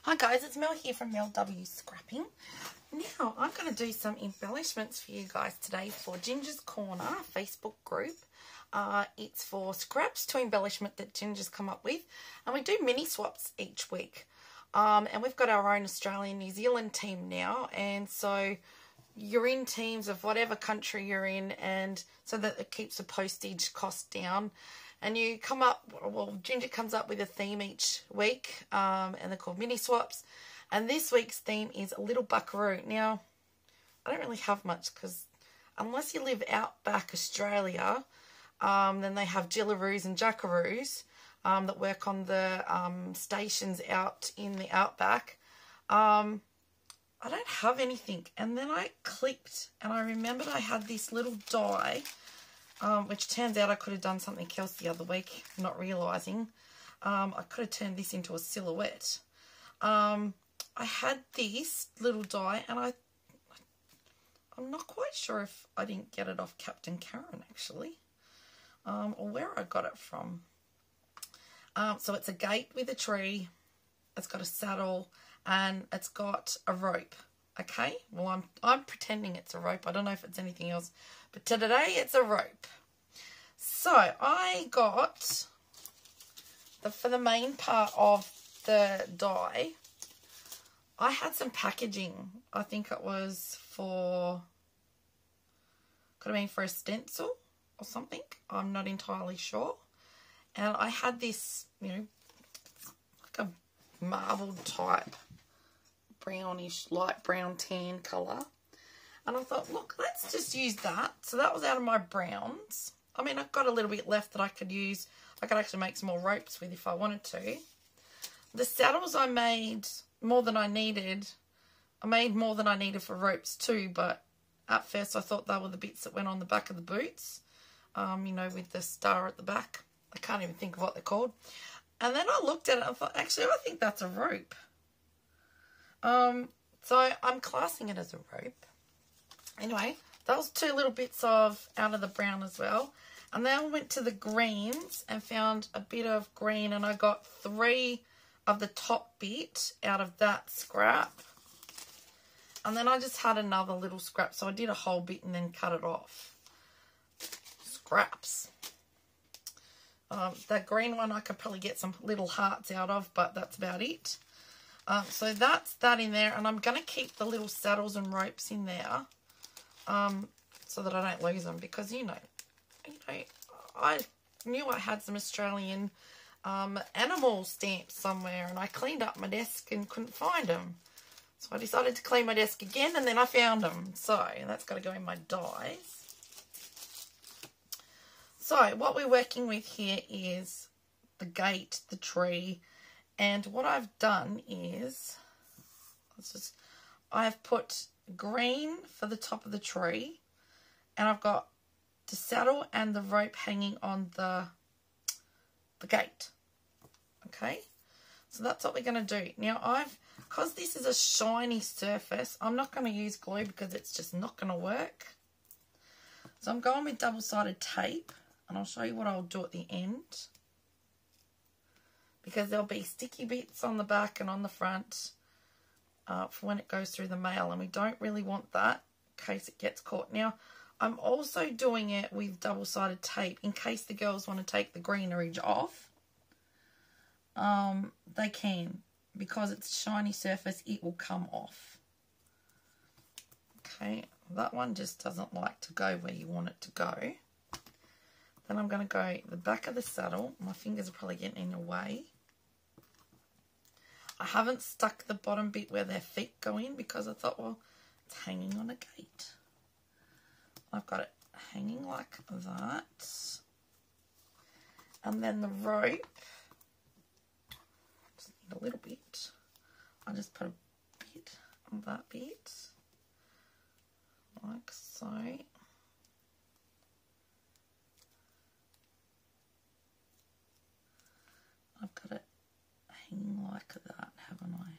Hi guys, it's Mel here from Mel W Scrapping. Now I'm going to do some embellishments for you guys today for Ginger's Corner Facebook group. It's for scraps to embellishment that Ginger's come up with, and we do mini swaps each week. And we've got our own Australian New Zealand team now, and so you're in teams of whatever country you're in, and so that it keeps the postage cost down. And you come up, well, Ginger comes up with a theme each week, and they're called mini swaps. And this week's theme is a little buckaroo. Now, I don't really have much because unless you live out back Australia, then they have jillaroos and jackaroos that work on the stations out in the outback. I don't have anything. And then I clicked and I remembered I had this little die, which turns out I could have done something else the other week, not realising. I could have turned this into a silhouette. I had this little die, and I'm not quite sure if I didn't get it off Captain Karen, actually, or where I got it from. So it's a gate with a tree, it's got a saddle, and it's got a rope. Okay, well, I'm pretending it's a rope. I don't know if it's anything else, but today it's a rope. So I got, for the main part of the die, I had some packaging. I think it was for, could have been for a stencil or something. I'm not entirely sure. And I had this, you know, like a marbled type, brownish, light brown tan colour. And I thought, look, let's just use that. So that was out of my browns. I mean, I've got a little bit left that I could use. I could actually make some more ropes with if I wanted to. The saddles I made more than I needed. I made more than I needed for ropes too, but at first I thought they were the bits that went on the back of the boots. You know, with the star at the back. I can't even think of what they're called. And then I looked at it and thought, actually, I think that's a rope. So I'm classing it as a rope. Anyway, that was two little bits of out of the brown as well. And then I went to the greens and found a bit of green, and I got 3 of the top bit out of that scrap. And then I just had another little scrap, so I did a whole bit and then cut it off. Scraps. That green one I could probably get some little hearts out of, but that's about it. So that's that in there, and I'm going to keep the little saddles and ropes in there so that I don't lose them, because, you know, I knew I had some Australian animal stamps somewhere, and I cleaned up my desk and couldn't find them. So I decided to clean my desk again, and then I found them. So that's got to go in my dies. So what we're working with here is the gate, the tree, and what I've done is, I've put green for the top of the tree, and I've got the saddle and the rope hanging on the gate. Okay, so that's what we're going to do. Now because this is a shiny surface, I'm not going to use glue because it's just not going to work. So I'm going with double-sided tape, and I'll show you what I'll do at the end, because there'll be sticky bits on the back and on the front for when it goes through the mail, and we don't really want that in case it gets caught. Now, I'm also doing it with double-sided tape in case the girls want to take the greenery off. They can, because it's a shiny surface, it will come off. Okay, that one just doesn't like to go where you want it to go. Then I'm going to go the back of the saddle. My fingers are probably getting in the way. I haven't stuck the bottom bit where their feet go in because I thought, well, it's hanging on a gate. I've got it hanging like that. And then the rope, just need a little bit. I'll just put a bit on that bit, like so. I've got it hanging like that, haven't I?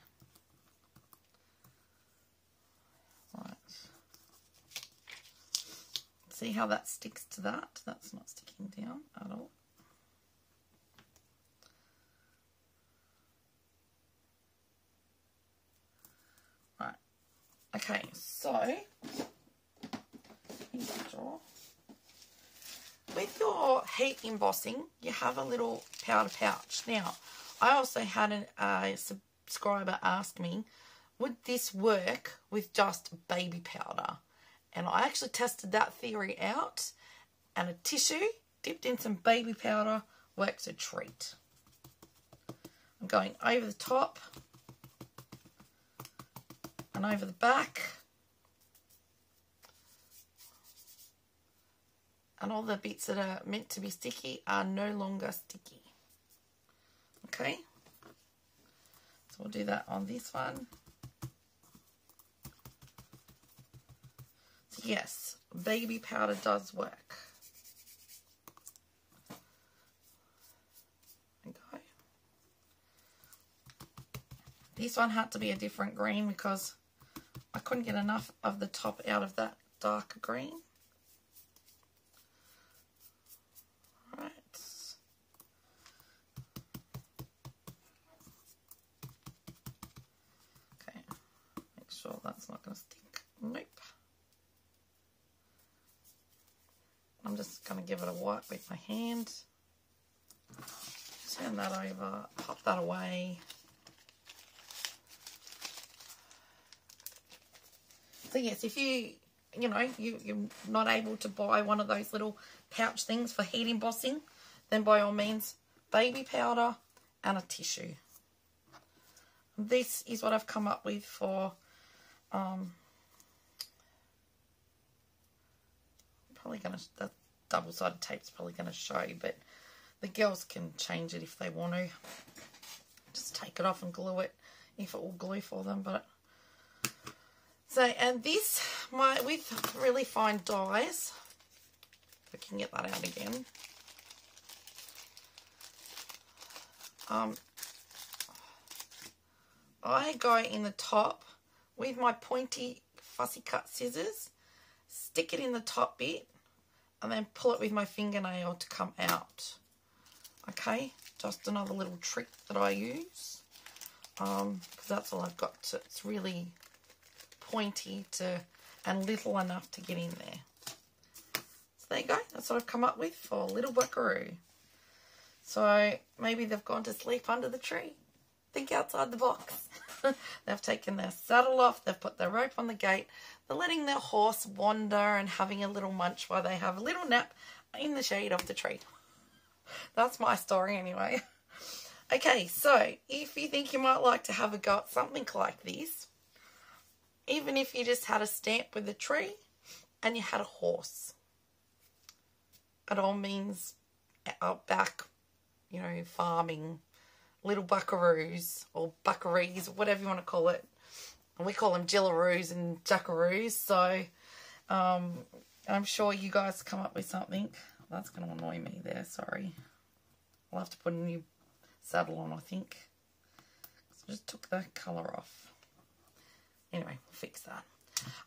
Right. See how that sticks to that? That's not sticking down at all. Okay, so with your heat embossing, you have a little powder pouch. Now, I also had a subscriber ask me, would this work with just baby powder? And I actually tested that theory out, and a tissue dipped in some baby powder works a treat. I'm going over the top and over the back. And all the bits that are meant to be sticky are no longer sticky. Okay. So we'll do that on this one. So yes, baby powder does work. There we go. This one had to be a different green because I couldn't get enough of the top out of that darker green. Sure that's not going to stick. Nope. I'm just going to give it a wipe with my hand. Turn that over, pop that away. So yes, if you're not able to buy one of those little pouch things for heat embossing, then by all means, baby powder and a tissue. This is what I've come up with for probably going to, the double-sided tape's probably going to show, but the girls can change it if they want to. Just take it off and glue it if it will glue for them. But so, and this, with really fine dyes, if I can get that out again. I go in the top with my pointy fussy cut scissors, stick it in the top bit, and then pull it with my fingernail to come out. Okay, just another little trick that I use, because that's all I've got. It's really pointy and little enough to get in there. So there you go. That's what I've come up with for little Buckeroo. So maybe they've gone to sleep under the tree. Think outside the box. They've taken their saddle off, they've put their rope on the gate, they're letting their horse wander and having a little munch while they have a little nap in the shade of the tree. That's my story anyway. Okay, so if you think you might like to have a go at something like this, even if you just had a stamp with a tree and you had a horse, it all means outback, farming, little buckaroos or buckarees, whatever you want to call it. And we call them jillaroos and jackaroos. So I'm sure you guys come up with something. That's going to annoy me there, sorry. I'll have to put a new saddle on, I think. I just took the colour off. Anyway, we'll fix that.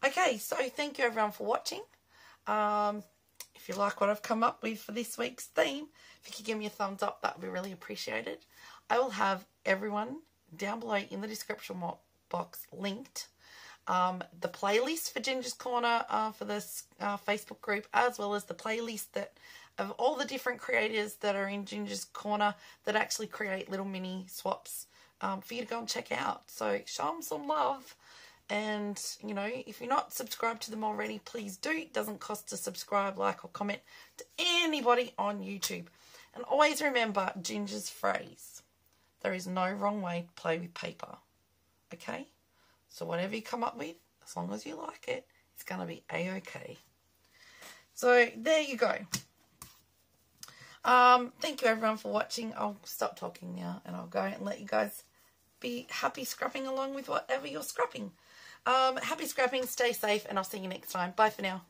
Okay, so thank you everyone for watching. If you like what I've come up with for this week's theme, if you could give me a thumbs up, that would be really appreciated. I will have everyone down below in the description box linked. The playlist for Ginger's Corner for this Facebook group, as well as the playlist of all the different creators that are in Ginger's Corner that actually create little mini swaps for you to go and check out. So show them some love. And, if you're not subscribed to them already, please do. It doesn't cost to subscribe, like, or comment to anybody on YouTube. And always remember Ginger's phrase. There is no wrong way to play with paper. Okay? So whatever you come up with, as long as you like it, it's going to be A-okay. So there you go. Thank you everyone for watching. I'll stop talking now and I'll go and let you guys be happy scrapping along with whatever you're scrapping. Happy scrapping, stay safe, and I'll see you next time. Bye for now.